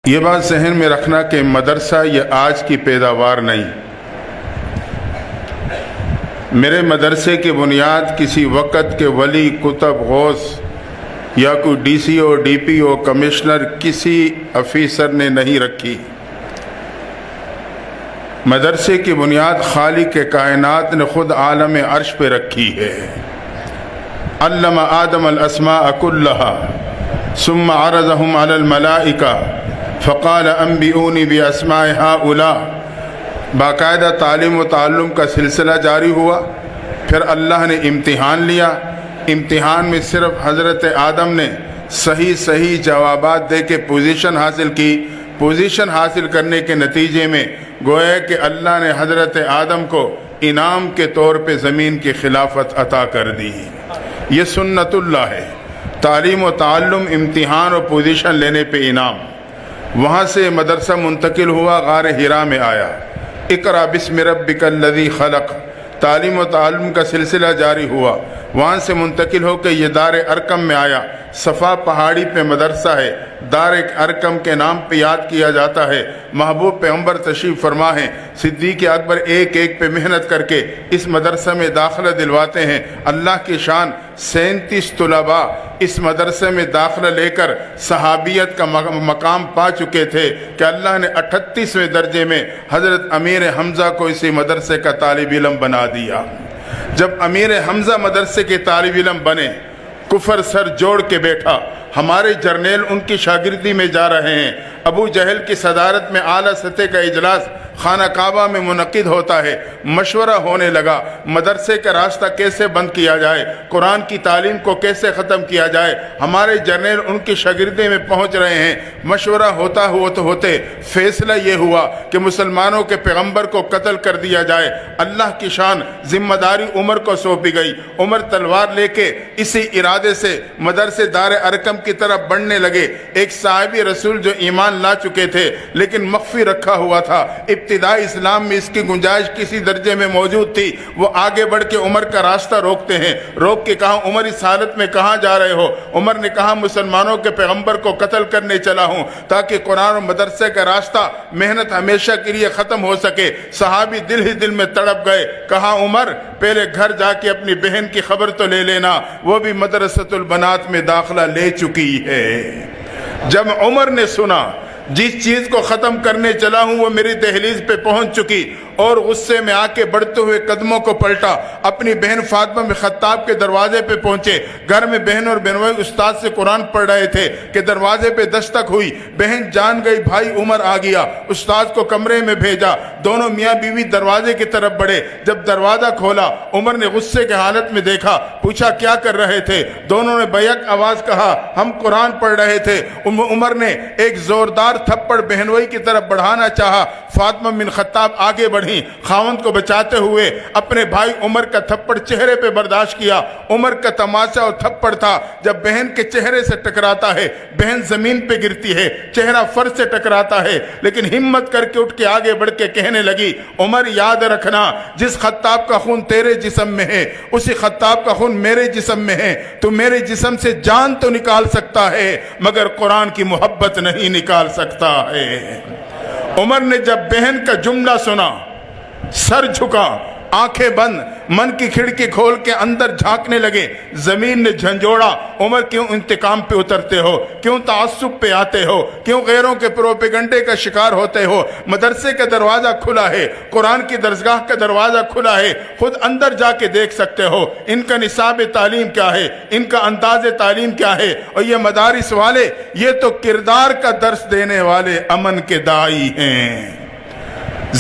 یہ بات ذہن میں رکھنا کہ مدرسہ یہ آج کی پیداوار نہیں، میرے مدرسے کی بنیاد کسی وقت کے ولی، کتب، غوث یا کوئی ڈی سی او، ڈی پی او، کمشنر، کسی افیسر نے نہیں رکھی۔ مدرسے کی بنیاد خالق کائنات نے خود عالم عرش پہ رکھی ہے۔ علم آدم الاسماء كلها ثم عرضهم على الملائکہ فقال انبئونی باسماء هؤلاء۔ باقاعدہ تعلیم و تعلم کا سلسلہ جاری ہوا، پھر اللہ نے امتحان لیا۔ امتحان میں صرف حضرت آدم نے صحیح جوابات دے کے پوزیشن حاصل کی۔ پوزیشن حاصل کرنے کے نتیجے میں گویا کہ اللہ نے حضرت آدم کو انعام کے طور پہ زمین کی خلافت عطا کر دی۔ یہ سنت اللہ ہے، تعلیم و تعلم، امتحان و پوزیشن لینے پہ انعام۔ وہاں سے مدرسہ منتقل ہوا، غار حرا میں آیا۔ اقرأ بسم ربک الذی خلق، تعلیم و تعلم کا سلسلہ جاری ہوا۔ وہاں سے منتقل ہو کے یہ دار ارقم میں آیا۔ صفا پہاڑی پہ مدرسہ ہے، دار ارقم کے نام پہ یاد کیا جاتا ہے۔ محبوب پیغمبر تشریف فرما ہیں، صدیق اکبر ایک پہ محنت کر کے اس مدرسہ میں داخلہ دلواتے ہیں۔ اللہ کی شان 37 طلباء اس مدرسے میں داخلہ لے کر صحابیت کا مقام پا چکے تھے کہ اللہ نے 38ویں درجے میں حضرت امیر حمزہ کو اسی مدرسے کا طالب علم بنا دیا۔ جب امیر حمزہ مدرسے کے طالب علم بنے، کفر سر جوڑ کے بیٹھا۔ ہمارے جرنیل ان کی شاگردی میں جا رہے ہیں۔ ابو جہل کی صدارت میں اعلیٰ سطح کا اجلاس خانہ کعبہ میں منعقد ہوتا ہے۔ مشورہ ہونے لگا مدرسے کا راستہ کیسے بند کیا جائے، قرآن کی تعلیم کو کیسے ختم کیا جائے۔ ہمارے جرنیل ان کی شاگردی میں پہنچ رہے ہیں۔ مشورہ ہوتے فیصلہ یہ ہوا کہ مسلمانوں کے پیغمبر کو قتل کر دیا جائے۔ اللہ کی شان، ذمہ داری عمر کو سونپی گئی۔ عمر تلوار لے کے اسی ارادے سے مدرسے دار ارقم کی طرف بڑھنے لگے۔ ایک صحابی رسول جو ایمان لا چکے تھے لیکن مخفی رکھا ہوا تھا، ابتدائی اسلام میں اس کی گنجائش کسی درجے میں موجود تھی، وہ آگے بڑھ کے عمر کا راستہ روکتے ہیں۔ روک کے کہا عمر اس حالت میں کہاں جا رہے ہو؟ عمر نے کہا مسلمانوں کے پیغمبر کو قتل کرنے چلا ہوں تاکہ قرآن و مدرسے کا راستہ، محنت ہمیشہ کے لیے ختم ہو سکے۔ صحابی دل ہی دل میں تڑپ گئے۔ کہا عمر پہلے گھر جا کے اپنی بہن کی خبر تو لے لینا، وہ بھی مدرسۃ البنات میں داخلہ لے چکی ہے۔ جب عمر نے سنا جس چیز کو ختم کرنے چلا ہوں وہ میری دہلیز پہ پہنچ چکی، اور غصے میں آ کے بڑھتے ہوئے قدموں کو پلٹا، اپنی بہن فاطمہ بن خطاب کے دروازے پہ پہنچے۔ گھر میں بہن اور بہنوئی استاد سے قرآن پڑھ رہے تھے کہ دروازے پہ دستک ہوئی۔ بہن جان گئی بھائی عمر آ گیا، استاد کو کمرے میں بھیجا۔ دونوں میاں بیوی دروازے کی طرف بڑھے۔ جب دروازہ کھولا عمر نے غصے کے حالت میں دیکھا، پوچھا کیا کر رہے تھے؟ دونوں نے بیک آواز کہا ہم قرآن پڑھ رہے تھے۔ عمر نے ایک زوردار تھپڑ بہنوئی کی طرف بڑھانا چاہا۔ فاطمہ بن خطاب آگے بڑھی، خاوند کو بچاتے ہوئے اپنے بھائی عمر کا تھپڑ چہرے پہ برداشت کیا۔ عمر کا تماشا اور تھپڑ تھا جب بہن کے چہرے سے ٹکراتا ہے، بہن زمین پہ گرتی ہے، چہرہ فرش سے ٹکراتا ہے، لیکن ہمت کر کے اٹھ کے آگے بڑھ کے کہنے لگی عمر یاد رکھنا جس خطاب کا خون تیرے جسم میں ہے اسی خطاب کا خون میرے جسم میں ہے۔ تو میرے جسم سے جان تو نکال سکتا ہے مگر قرآن کی محبت نہیں نکال سکتا ہے۔ عمر نے جب بہن کا جملہ سنا سر جھکا، آنکھیں بند، من کی کھڑکی کھول کے اندر جھانکنے لگے۔ زمین نے جھنجھوڑا عمر کیوں انتقام پہ اترتے ہو، کیوں تعصب پہ آتے ہو، کیوں غیروں کے پروپیگنڈے کا شکار ہوتے ہو؟ مدرسے کا دروازہ کھلا ہے، قرآن کی درسگاہ کا دروازہ کھلا ہے، خود اندر جا کے دیکھ سکتے ہو ان کا نصاب تعلیم کیا ہے، ان کا انداز تعلیم کیا ہے۔ اور یہ مدارس والے یہ تو کردار کا درس دینے والے امن کے داعی ہیں۔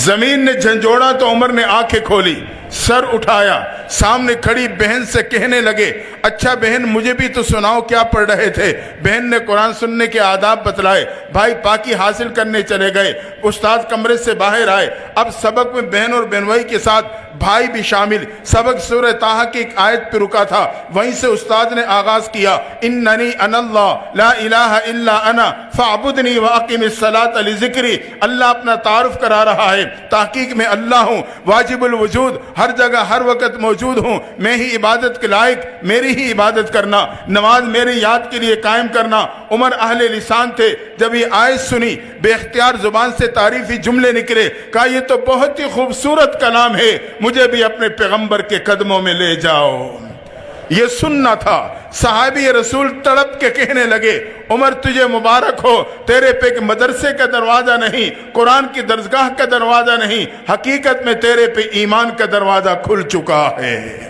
زمین نے جھنجھوڑا تو عمر نے آنکھیں کھولی، سر اٹھایا، سامنے کھڑی بہن سے کہنے لگے اچھا بہن مجھے بھی تو سناؤ کیا پڑھ رہے تھے؟ بہن نے قرآن سننے کے آداب بتلائے۔ بھائی پاکی حاصل کرنے چلے گئے۔ استاد کمرے سے باہر آئے۔ اب سبق میں بہن اور بہنوئی کے ساتھ بھائی بھی شامل۔ سبق سورہ طٰہٰ کی ایک آیت پہ رکا تھا، وہیں سے استاد نے آغاز کیا اننی انا اللہ لا الہ الا انا فاعبدنی واقم الصلاۃ لذکری۔ اللہ اپنا تعارف کرا رہا ہے، تحقیق میں اللہ ہوں، واجب الوجود، ہر ہر جگہ ہر وقت موجود ہوں، میں ہی عبادت کے لائق، میری ہی عبادت کرنا، نماز میری یاد کے لیے قائم کرنا۔ عمر اہل لسان تھے، جب یہ آیت سنی بے اختیار زبان سے تعریفی جملے نکلے، کہا یہ تو بہت ہی خوبصورت کلام ہے، مجھے بھی اپنے پیغمبر کے قدموں میں لے جاؤ۔ یہ سننا تھا۔ صحابی رسول تڑپ کے کہنے لگے، عمر تجھے مبارک ہو، تیرے پہ ایک مدرسے کا دروازہ نہیں، قرآن کی درسگاہ کا دروازہ نہیں، حقیقت میں تیرے پہ ایمان کا دروازہ کھل چکا ہے۔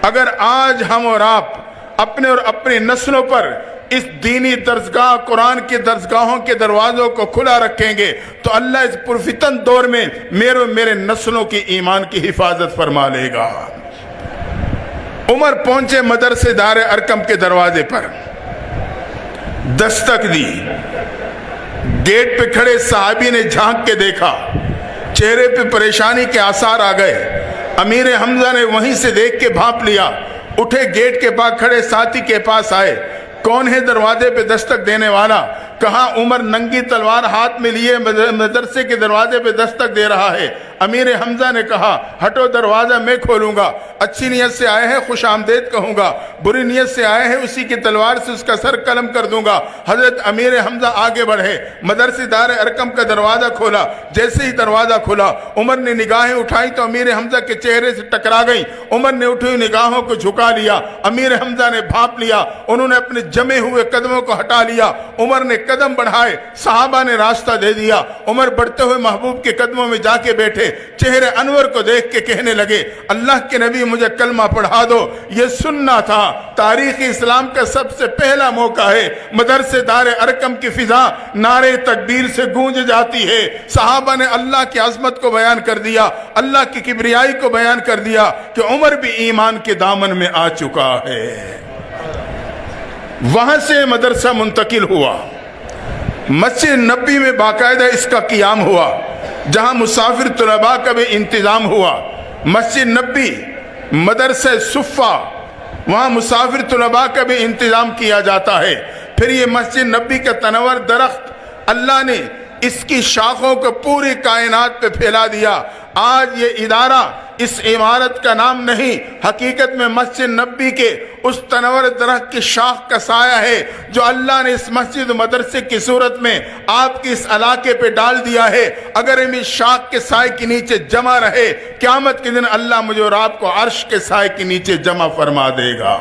اگر آج ہم اور آپ اپنے اور اپنی نسلوں پر اس دینی درسگاہ، قرآن کی درسگاہوں کے دروازوں کو کھلا رکھیں گے تو اللہ اس پرفتن دور میں میرے نسلوں کی ایمان کی حفاظت فرما لے گا۔ عمر پہنچے مدرسے دار ارقم کے دروازے پر، دستک دی، گیٹ پہ کھڑے صحابی نے جھانک کے دیکھا، چہرے پہ پریشانی کے آثار آ گئے۔ امیر حمزہ نے وہیں سے دیکھ کے بھانپ لیا، اٹھے گیٹ کے پاس کھڑے ساتھی کے پاس آئے، کون ہے دروازے پہ دستک دینے والا؟ کہا عمر ننگی تلوار ہاتھ میں لیے مدرسے کے دروازے پہ دستک دے رہا ہے۔ امیر حمزہ نے کہا ہٹو، دروازہ میں کھولوں گا، اچھی نیت سے آئے ہیں خوش آمدید کہوں گا، بری نیت سے آئے ہیں اسی کی تلوار سے اس کا سر قلم کر دوں گا۔ حضرت امیر حمزہ آگے بڑھے، مدرسے دار ارقم کا دروازہ کھولا۔ جیسے ہی دروازہ کھولا عمر نے نگاہیں اٹھائیں تو امیر حمزہ کے چہرے سے ٹکرا گئیں۔ عمر نے اٹھی ہوئی نگاہوں کو جھکا لیا، امیر حمزہ نے بھانپ لیا، انہوں نے اپنے جمے ہوئے قدموں کو ہٹا لیا۔ عمر نے قدم بڑھائے، صحابہ نے راستہ دے دیا۔ عمر بڑھتے ہوئے محبوب کے قدموں میں جا کے بیٹھے، چہرے انور کو دیکھ کے کہنے لگے اللہ کے نبی مجھے کلمہ پڑھا دو۔ یہ سننا تھا، تاریخ اسلام کا سب سے پہلا موقع ہے، مدرسے دار ارقم کی فضا نعرے تکبیر سے گونج جاتی ہے۔ صحابہ نے اللہ کی عظمت کو بیان کر دیا، اللہ کی کبریائی کو بیان کر دیا کہ عمر بھی ایمان کے دامن میں آ چکا ہے۔ وہاں سے مدرسہ منتقل ہوا، مسجد نبی میں باقاعدہ اس کا قیام ہوا، جہاں مسافر طلباء کا بھی انتظام ہوا۔ مسجد نبی، مدرسہ صفہ، وہاں مسافر طلباء کا بھی انتظام کیا جاتا ہے۔ پھر یہ مسجد نبی کا تنور درخت اللہ نے اس کی شاخوں کو پوری کائنات پہ پھیلا دیا۔ آج یہ ادارہ اس عمارت کا نام نہیں، حقیقت میں مسجد نبی کے اس تنور درخت کی شاخ کا سایہ ہے جو اللہ نے اس مسجد مدرسے کی صورت میں آپ کے اس علاقے پہ ڈال دیا ہے۔ اگر ہم اس شاخ کے سائے کے نیچے جمع رہے، قیامت کے دن اللہ مجھے اور آپ کو عرش کے سائے کے نیچے جمع فرما دے گا۔